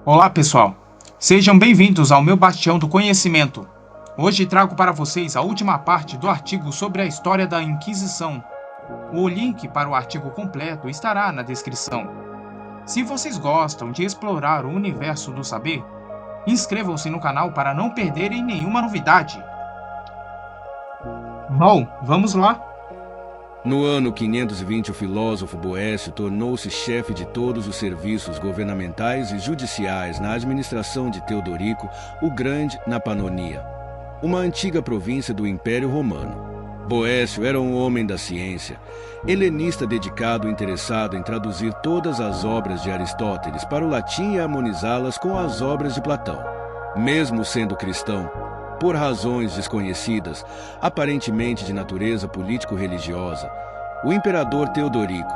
Olá, pessoal. Sejam bem-vindos ao meu bastião do conhecimento. Hoje trago para vocês a última parte do artigo sobre a história da Inquisição. O link para o artigo completo estará na descrição. Se vocês gostam de explorar o universo do saber, inscrevam-se no canal para não perderem nenhuma novidade. Bom, vamos lá? No ano 520, o filósofo Boécio tornou-se chefe de todos os serviços governamentais e judiciais na administração de Teodorico, o Grande, na Pannonia, uma antiga província do Império Romano. Boécio era um homem da ciência, helenista dedicado e interessado em traduzir todas as obras de Aristóteles para o latim e harmonizá-las com as obras de Platão. Mesmo sendo cristão, por razões desconhecidas, aparentemente de natureza político-religiosa, o imperador Teodorico,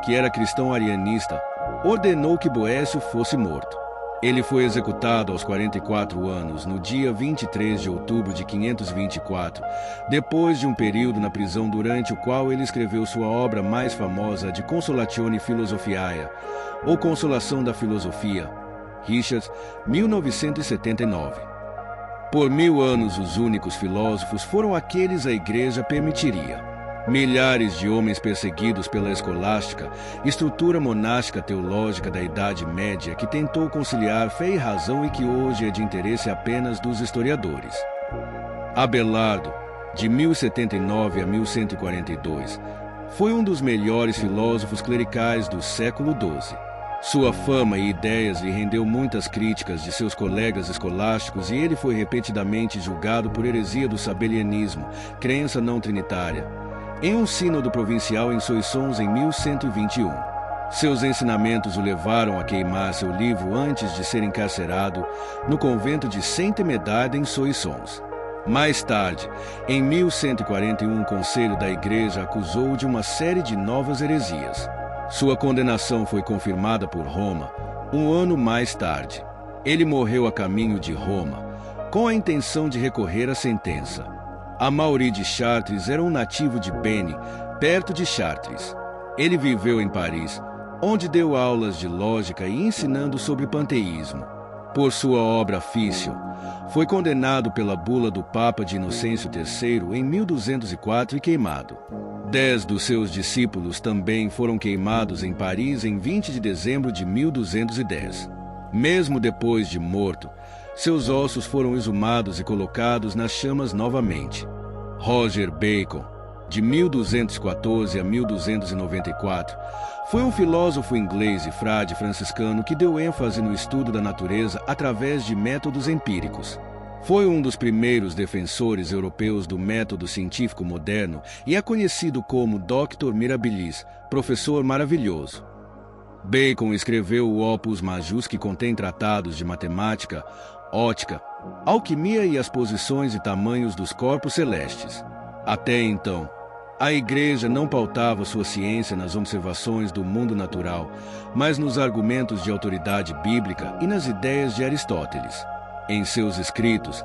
que era cristão arianista, ordenou que Boécio fosse morto. Ele foi executado aos 44 anos, no dia 23 de outubro de 524, depois de um período na prisão durante o qual ele escreveu sua obra mais famosa de Consolatione Philosophiae, ou Consolação da Filosofia, Richards, 1979. Por 1000 anos, os únicos filósofos foram aqueles a Igreja permitiria. Milhares de homens perseguidos pela escolástica, estrutura monástica teológica da Idade Média que tentou conciliar fé e razão e que hoje é de interesse apenas dos historiadores. Abelardo, de 1079 a 1142, foi um dos melhores filósofos clericais do século XII. Sua fama e ideias lhe rendeu muitas críticas de seus colegas escolásticos e ele foi repetidamente julgado por heresia do sabelianismo, crença não trinitária, em um sínodo provincial em Soissons em 1121. Seus ensinamentos o levaram a queimar seu livro antes de ser encarcerado no convento de Sainte-Médard em Soissons. Mais tarde, em 1141, o Conselho da Igreja acusou-o de uma série de novas heresias. Sua condenação foi confirmada por Roma um ano mais tarde. Ele morreu a caminho de Roma, com a intenção de recorrer à sentença. Amaury de Chartres era um nativo de Bene, perto de Chartres. Ele viveu em Paris, onde deu aulas de lógica e ensinando sobre panteísmo. Por sua obra Fício, foi condenado pela bula do Papa de Inocêncio III em 1204 e queimado. 10 dos seus discípulos também foram queimados em Paris em 20 de dezembro de 1210. Mesmo depois de morto, seus ossos foram exumados e colocados nas chamas novamente. Roger Bacon, de 1214 a 1294, foi um filósofo inglês e frade franciscano que deu ênfase no estudo da natureza através de métodos empíricos. Foi um dos primeiros defensores europeus do método científico moderno e é conhecido como Doctor Mirabilis, professor maravilhoso. Bacon escreveu o Opus Majus, que contém tratados de matemática, ótica, alquimia e as posições e tamanhos dos corpos celestes. Até então, a Igreja não pautava sua ciência nas observações do mundo natural, mas nos argumentos de autoridade bíblica e nas ideias de Aristóteles. Em seus escritos,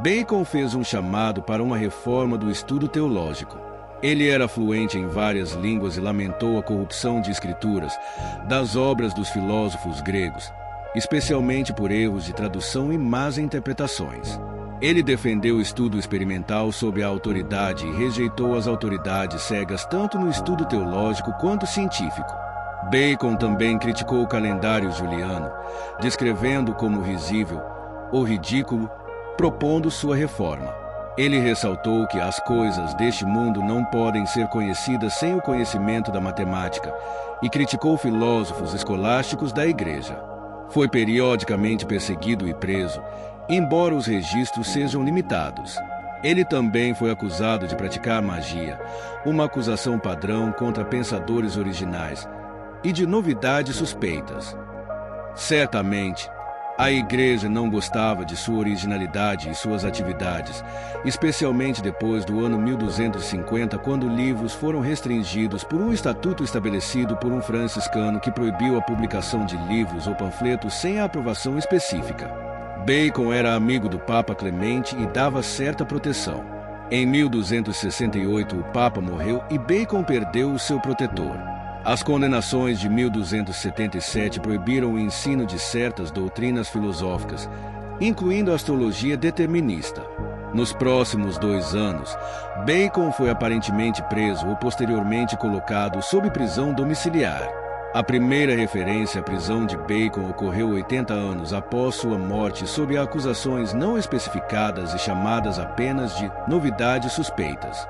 Bacon fez um chamado para uma reforma do estudo teológico. Ele era fluente em várias línguas e lamentou a corrupção de escrituras das obras dos filósofos gregos, especialmente por erros de tradução e más interpretações. Ele defendeu o estudo experimental sob a autoridade e rejeitou as autoridades cegas tanto no estudo teológico quanto científico. Bacon também criticou o calendário juliano, descrevendo-o como risível ou ridículo, propondo sua reforma. Ele ressaltou que as coisas deste mundo não podem ser conhecidas sem o conhecimento da matemática e criticou filósofos escolásticos da Igreja. Foi periodicamente perseguido e preso, embora os registros sejam limitados. Ele também foi acusado de praticar magia, uma acusação padrão contra pensadores originais, e de novidades suspeitas. Certamente, a Igreja não gostava de sua originalidade e suas atividades, especialmente depois do ano 1250, quando livros foram restringidos por um estatuto estabelecido por um franciscano que proibiu a publicação de livros ou panfletos sem a aprovação específica. Bacon era amigo do Papa Clemente e dava certa proteção. Em 1268, o Papa morreu e Bacon perdeu o seu protetor. As condenações de 1277 proibiram o ensino de certas doutrinas filosóficas, incluindo a astrologia determinista. Nos próximos 2 anos, Bacon foi aparentemente preso ou posteriormente colocado sob prisão domiciliar. A primeira referência à prisão de Bacon ocorreu 80 anos após sua morte sob acusações não especificadas e chamadas apenas de novidades suspeitas.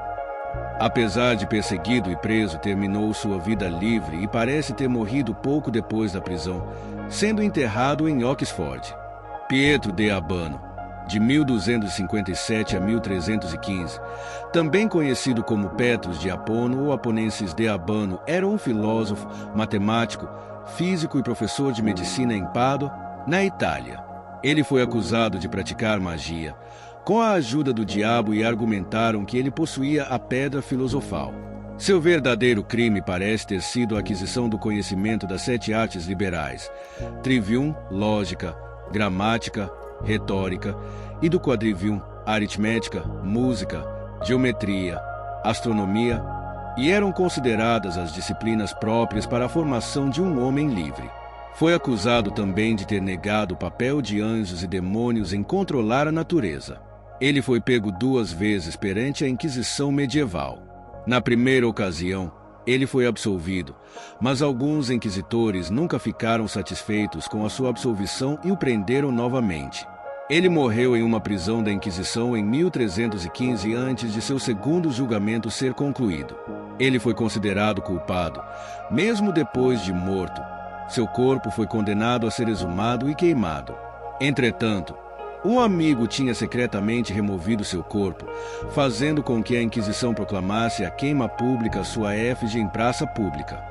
Apesar de perseguido e preso, terminou sua vida livre e parece ter morrido pouco depois da prisão, sendo enterrado em Oxford. Pietro de Abano, de 1257 a 1315, também conhecido como Petrus de Apono ou Aponenses de Abano, era um filósofo, matemático, físico e professor de medicina em Pádua, na Itália. Ele foi acusado de praticar magia, com a ajuda do diabo, e argumentaram que ele possuía a pedra filosofal. Seu verdadeiro crime parece ter sido a aquisição do conhecimento das 7 artes liberais: trivium, lógica, gramática, retórica, e do quadrivium, aritmética, música, geometria, astronomia, e eram consideradas as disciplinas próprias para a formação de um homem livre. Foi acusado também de ter negado o papel de anjos e demônios em controlar a natureza. Ele foi pego 2 vezes perante a Inquisição medieval. Na primeira ocasião, ele foi absolvido, mas alguns inquisitores nunca ficaram satisfeitos com a sua absolvição e o prenderam novamente. Ele morreu em uma prisão da Inquisição em 1315 antes de seu 2º julgamento ser concluído. Ele foi considerado culpado, mesmo depois de morto. Seu corpo foi condenado a ser exumado e queimado. Entretanto, um amigo tinha secretamente removido seu corpo, fazendo com que a Inquisição proclamasse a queima pública sua efígie em praça pública.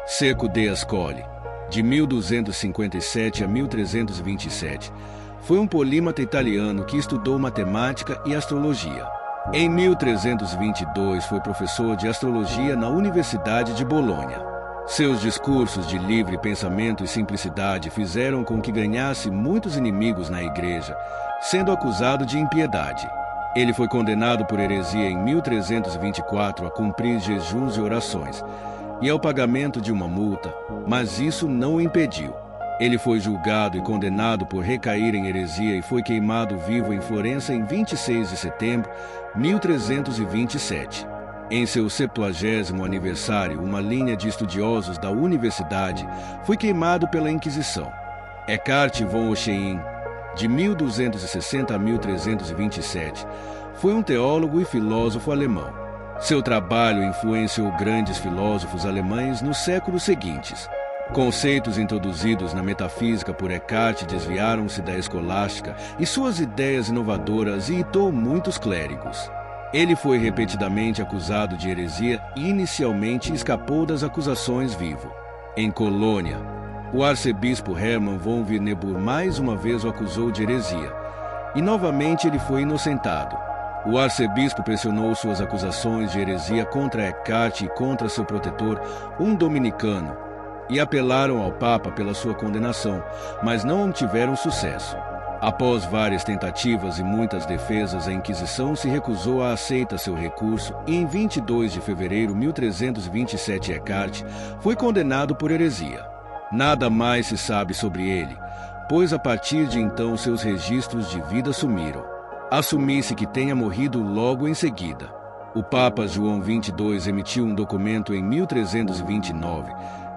Cecco de Ascoli, de 1257 a 1327, foi um polímata italiano que estudou matemática e astrologia. Em 1322 foi professor de astrologia na Universidade de Bolonha. Seus discursos de livre pensamento e simplicidade fizeram com que ganhasse muitos inimigos na igreja, sendo acusado de impiedade. Ele foi condenado por heresia em 1324 a cumprir jejuns e orações, e ao pagamento de uma multa, mas isso não o impediu. Ele foi julgado e condenado por recair em heresia e foi queimado vivo em Florença em 26 de setembro de 1327. Em seu 70º aniversário, uma linha de estudiosos da universidade foi queimado pela Inquisição. Eckhart von Oschein, de 1260 a 1327, foi um teólogo e filósofo alemão. Seu trabalho influenciou grandes filósofos alemães nos séculos seguintes. Conceitos introduzidos na metafísica por Eckhart desviaram-se da escolástica e suas ideias inovadoras irritou muitos clérigos. Ele foi repetidamente acusado de heresia e inicialmente escapou das acusações vivo. Em Colônia, o arcebispo Hermann von Wirneburg mais uma vez o acusou de heresia, e novamente ele foi inocentado. O arcebispo pressionou suas acusações de heresia contra Eckhart e contra seu protetor, um dominicano, e apelaram ao Papa pela sua condenação, mas não obtiveram sucesso. Após várias tentativas e muitas defesas, a Inquisição se recusou a aceitar seu recurso e em 22 de fevereiro de 1327 Eckhart foi condenado por heresia. Nada mais se sabe sobre ele, pois a partir de então seus registros de vida sumiram. Assumisse que tenha morrido logo em seguida. O Papa João XXII emitiu um documento em 1329,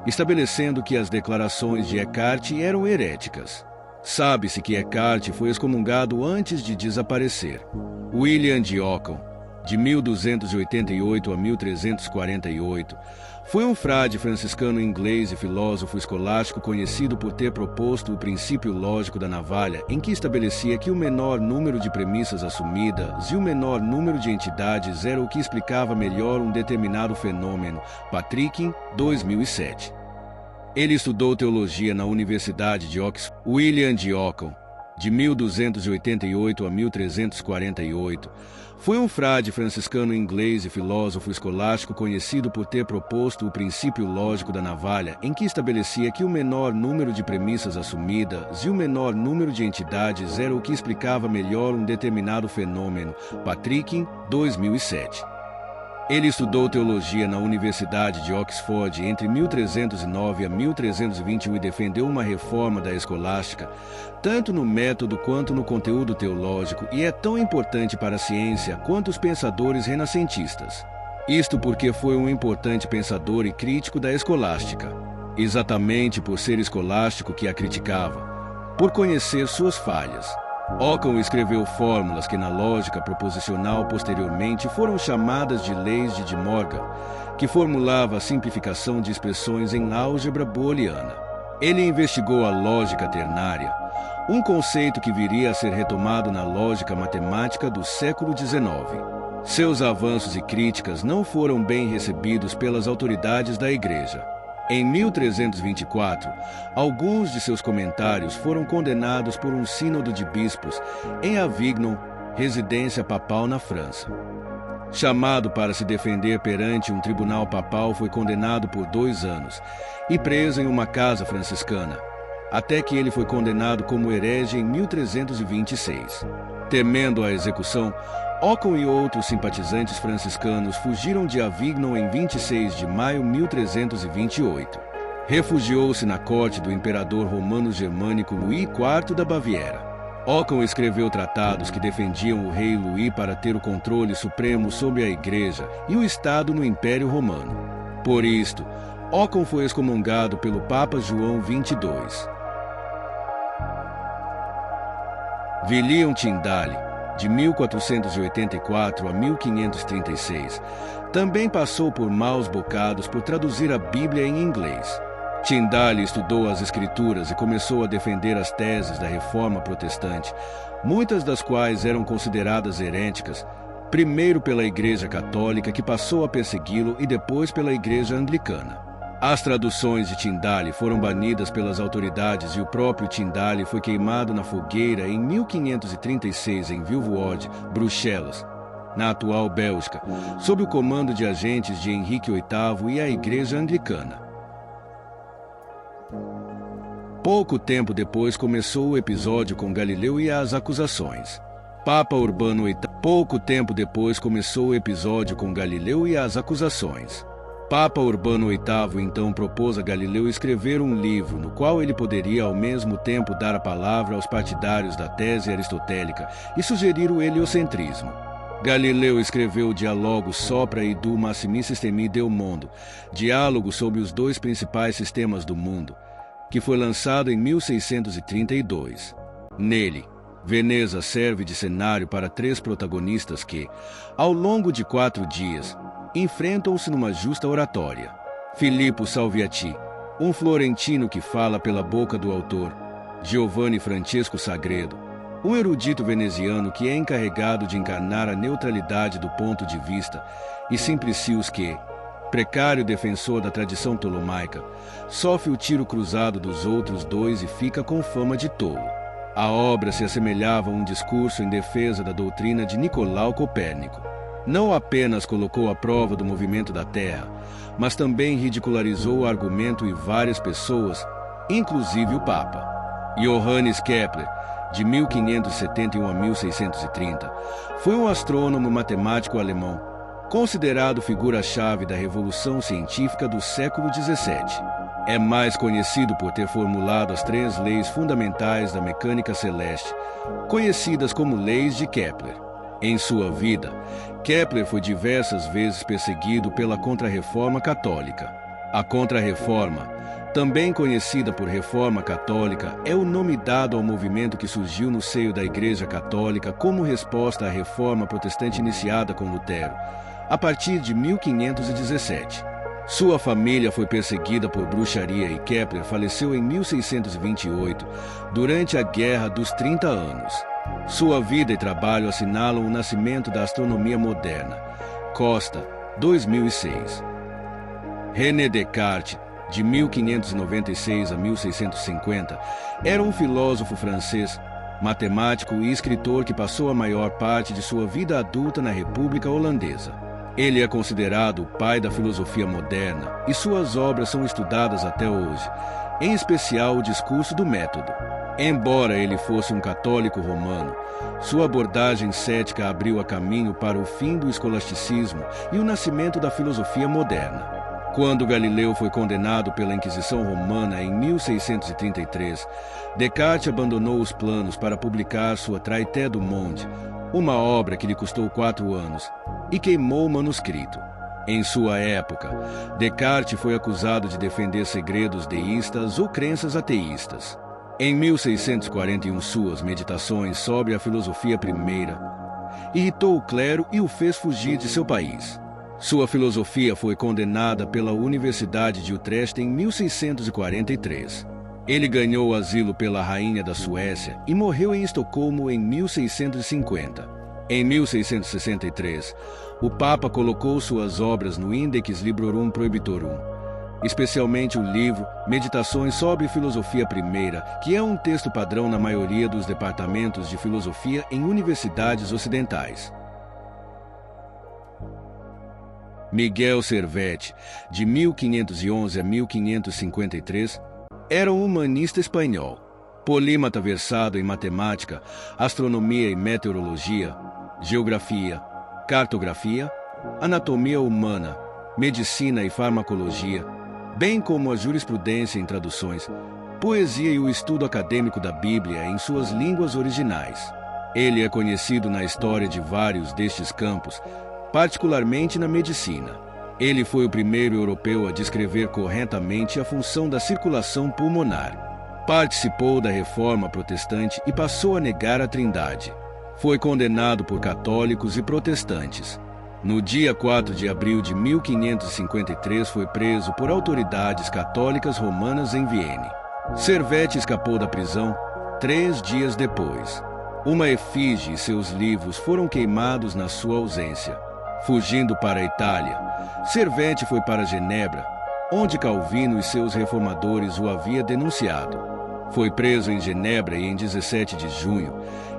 estabelecendo que as declarações de Eckhart eram heréticas. Sabe-se que Eckhart foi excomungado antes de desaparecer. William de Ockham, de 1288 a 1348, foi um frade franciscano inglês e filósofo escolástico conhecido por ter proposto o princípio lógico da navalha, em que estabelecia que o menor número de premissas assumidas e o menor número de entidades era o que explicava melhor um determinado fenômeno. Patrick, 2007. Ele estudou teologia na Universidade de Oxford. William de Ockham, de 1288 a 1348, foi um frade franciscano inglês e filósofo escolástico conhecido por ter proposto o princípio lógico da navalha, em que estabelecia que o menor número de premissas assumidas e o menor número de entidades era o que explicava melhor um determinado fenômeno. Patrick, 2007. Ele estudou teologia na Universidade de Oxford entre 1309 a 1321 e defendeu uma reforma da escolástica, tanto no método quanto no conteúdo teológico, e é tão importante para a ciência quanto os pensadores renascentistas. Isto porque foi um importante pensador e crítico da escolástica, exatamente por ser escolástico que a criticava, por conhecer suas falhas. Occam escreveu fórmulas que na lógica proposicional posteriormente foram chamadas de leis de De Morgan, que formulava a simplificação de expressões em álgebra booleana. Ele investigou a lógica ternária, um conceito que viria a ser retomado na lógica matemática do século XIX. Seus avanços e críticas não foram bem recebidos pelas autoridades da Igreja. Em 1324, alguns de seus comentários foram condenados por um sínodo de bispos em Avignon, residência papal na França. Chamado para se defender perante um tribunal papal, foi condenado por 2 anos e preso em uma casa franciscana, até que ele foi condenado como herege em 1326. Temendo a execução, Occam e outros simpatizantes franciscanos fugiram de Avignon em 26 de maio de 1328. Refugiou-se na corte do imperador romano-germânico Luís IV da Baviera. Occam escreveu tratados que defendiam o rei Luís para ter o controle supremo sobre a Igreja e o Estado no Império Romano. Por isto, Occam foi excomungado pelo Papa João XXII. William Tyndale, de 1484 a 1536, também passou por maus bocados por traduzir a Bíblia em inglês. Tyndale estudou as Escrituras e começou a defender as teses da Reforma Protestante, muitas das quais eram consideradas heréticas, primeiro pela Igreja Católica, que passou a persegui-lo, e depois pela Igreja Anglicana. As traduções de Tyndale foram banidas pelas autoridades e o próprio Tyndale foi queimado na fogueira em 1536 em Vilvoorde, Bruxelas, na atual Bélgica, sob o comando de agentes de Henrique VIII e a Igreja Anglicana. Pouco tempo depois começou o episódio com Galileu e as acusações. Papa Urbano VIII. Pouco tempo depois começou o episódio com Galileu e as acusações. Papa Urbano VIII então propôs a Galileu escrever um livro no qual ele poderia ao mesmo tempo dar a palavra aos partidários da tese aristotélica e sugerir o heliocentrismo. Galileu escreveu o Dialogo Sopra e do Massimi Sistemi del Mondo, diálogo sobre os 2 principais sistemas do mundo, que foi lançado em 1632. Nele, Veneza serve de cenário para 3 protagonistas que, ao longo de 4 dias, enfrentam-se numa justa oratória. Filippo Salviati, um florentino que fala pela boca do autor, Giovanni Francesco Sagredo, um erudito veneziano que é encarregado de encarnar a neutralidade do ponto de vista, e Simplicius que, precário defensor da tradição ptolomaica, sofre o tiro cruzado dos outros 2 e fica com fama de tolo. A obra se assemelhava a um discurso em defesa da doutrina de Nicolau Copérnico. Não apenas colocou à prova do movimento da Terra, mas também ridicularizou o argumento e várias pessoas, inclusive o Papa. Johannes Kepler, de 1571 a 1630, foi um astrônomo e matemático alemão, considerado figura-chave da revolução científica do século XVII. É mais conhecido por ter formulado as 3 leis fundamentais da mecânica celeste, conhecidas como leis de Kepler. Em sua vida, Kepler foi diversas vezes perseguido pela Contra-Reforma Católica. A Contra-Reforma, também conhecida por Reforma Católica, é o nome dado ao movimento que surgiu no seio da Igreja Católica como resposta à Reforma Protestante iniciada com Lutero, a partir de 1517. Sua família foi perseguida por bruxaria e Kepler faleceu em 1628, durante a Guerra dos 30 Anos. Sua vida e trabalho assinalam o nascimento da astronomia moderna. Costa, 2006. René Descartes, de 1596 a 1650, era um filósofo francês, matemático e escritor que passou a maior parte de sua vida adulta na República Holandesa. Ele é considerado o pai da filosofia moderna e suas obras são estudadas até hoje, em especial o Discurso do Método. Embora ele fosse um católico romano, sua abordagem cética abriu a caminho para o fim do escolasticismo e o nascimento da filosofia moderna. Quando Galileu foi condenado pela Inquisição Romana em 1633, Descartes abandonou os planos para publicar sua Traité du Monde, uma obra que lhe custou 4 anos, e queimou o manuscrito. Em sua época, Descartes foi acusado de defender segredos deístas ou crenças ateístas. Em 1641, suas meditações sobre a filosofia primeira irritou o clero e o fez fugir de seu país. Sua filosofia foi condenada pela Universidade de Utrecht em 1643. Ele ganhou asilo pela rainha da Suécia e morreu em Estocolmo em 1650. Em 1663, o Papa colocou suas obras no Index Librorum Prohibitorum, especialmente o livro Meditações sobre Filosofia Primeira, que é um texto padrão na maioria dos departamentos de filosofia em universidades ocidentais. Miguel Servet, de 1511 a 1553, era um humanista espanhol, polímata versado em matemática, astronomia e meteorologia, geografia, cartografia, anatomia humana, medicina e farmacologia, bem como a jurisprudência em traduções, poesia e o estudo acadêmico da Bíblia em suas línguas originais. Ele é conhecido na história de vários destes campos, particularmente na medicina. Ele foi o primeiro europeu a descrever corretamente a função da circulação pulmonar. Participou da Reforma Protestante e passou a negar a Trindade. Foi condenado por católicos e protestantes. No dia 4 de abril de 1553 foi preso por autoridades católicas romanas em Viena. Servet escapou da prisão 3 dias depois. Uma efígie e seus livros foram queimados na sua ausência. Fugindo para a Itália, Servet foi para Genebra, onde Calvino e seus reformadores o havia denunciado. Foi preso em Genebra e em 17 de junho,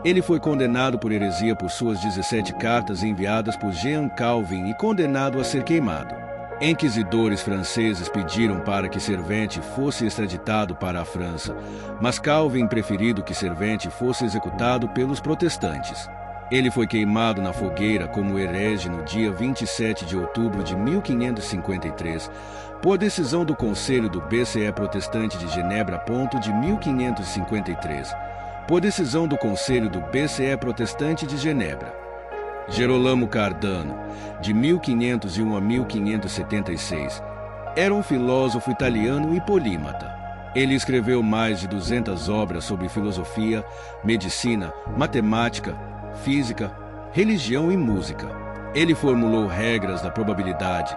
ele foi condenado por heresia por suas 17 cartas enviadas por Jean Calvin e condenado a ser queimado. Inquisidores franceses pediram para que Servet fosse extraditado para a França, mas Calvin preferiu que Servet fosse executado pelos protestantes. Ele foi queimado na fogueira como herege no dia 27 de outubro de 1553, por decisão do Conselho do BCE Protestante de Genebra. De 1553, por decisão do Conselho do BCE Protestante de Genebra. Gerolamo Cardano, de 1501 a 1576, era um filósofo italiano e polímata. Ele escreveu mais de 200 obras sobre filosofia, medicina, matemática, física, religião e música. Ele formulou regras da probabilidade,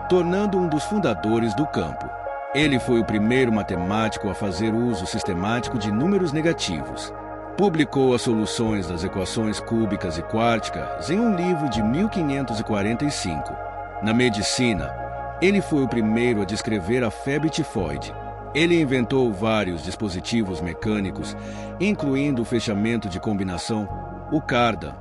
tornando um dos fundadores do campo. Ele foi o primeiro matemático a fazer uso sistemático de números negativos. Publicou as soluções das equações cúbicas e quárticas em um livro de 1545. Na medicina, ele foi o primeiro a descrever a febre tifoide. Ele inventou vários dispositivos mecânicos, incluindo o fechamento de combinação, o cardan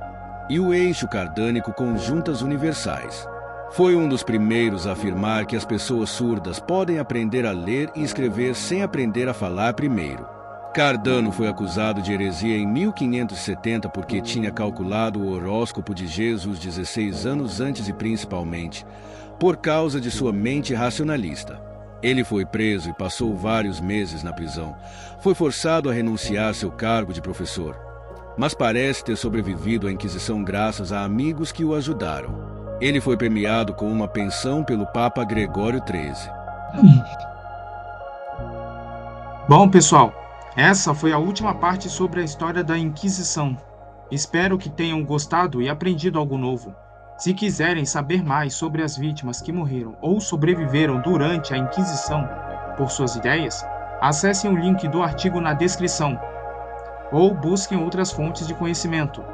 e o eixo cardânico com juntas universais. Foi um dos primeiros a afirmar que as pessoas surdas podem aprender a ler e escrever sem aprender a falar primeiro. Cardano foi acusado de heresia em 1570 porque tinha calculado o horóscopo de Jesus 16 anos antes e principalmente por causa de sua mente racionalista. Ele foi preso e passou vários meses na prisão. Foi forçado a renunciar seu cargo de professor, mas parece ter sobrevivido à Inquisição graças a amigos que o ajudaram. Ele foi premiado com uma pensão pelo Papa Gregório XIII. Bom, pessoal, essa foi a última parte sobre a história da Inquisição. Espero que tenham gostado e aprendido algo novo. Se quiserem saber mais sobre as vítimas que morreram ou sobreviveram durante a Inquisição por suas ideias, acessem o link do artigo na descrição ou busquem outras fontes de conhecimento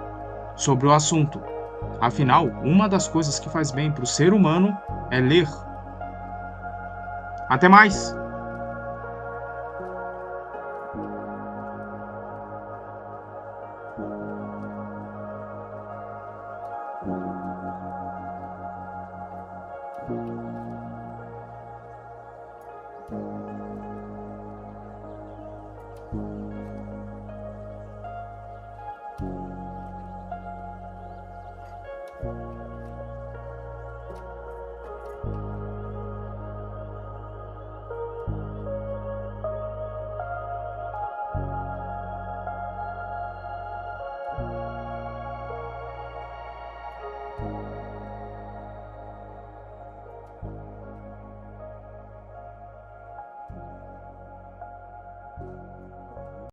sobre o assunto. Afinal, uma das coisas que faz bem para o ser humano é ler. Até mais!